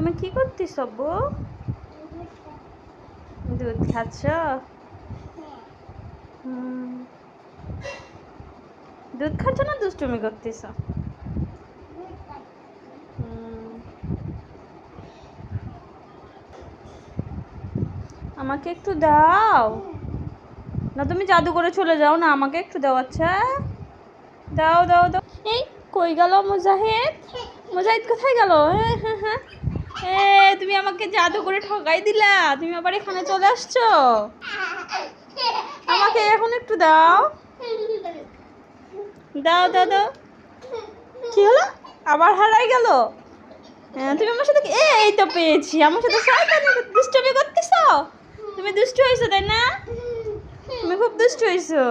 তুমি কি করতেছ বউ? দুধ খাচ্ছ? দুধ খাচ্ছ না দুষ্টুমি করতেছ? আমাকে একটু দাও না, তুমি জাদু করে চলে যাও না, আমাকে একটু দাও। আচ্ছা দাও দাও দাও। এই কই গেল মুজাহিদ? মুজাহিদ কোথায় গেল? হ্যাঁ হ্যাঁ হ্যাঁ, তুমি আমাকে জাদু করে ঠকাই দিলা, তুমি আবার এখানে চলে আসছো। আমাকে এখন একটু দাও দাও দাও দাও। কি হলো, আবার হারাই গেল? হ্যাঁ, তুমি আমার সাথে এই তো পেয়েছি, আমার সাথে দুষ্টুমি করতেছ। তুমি দুষ্টু হয়েছো তাই না? তুমি খুব দুষ্টু হয়েছো।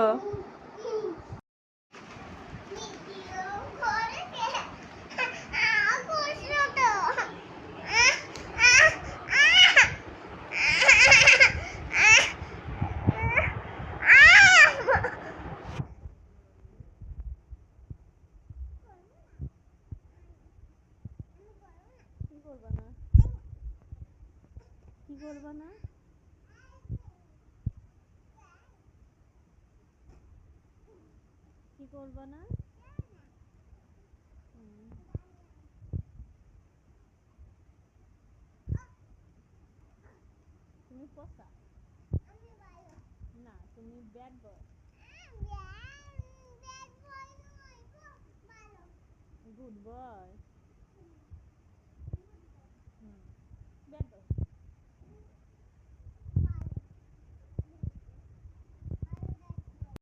কি করবা না? কি করবা না? কি করবা না? তুমি পচা না, তুমি ব্যাড বয়। Good boy.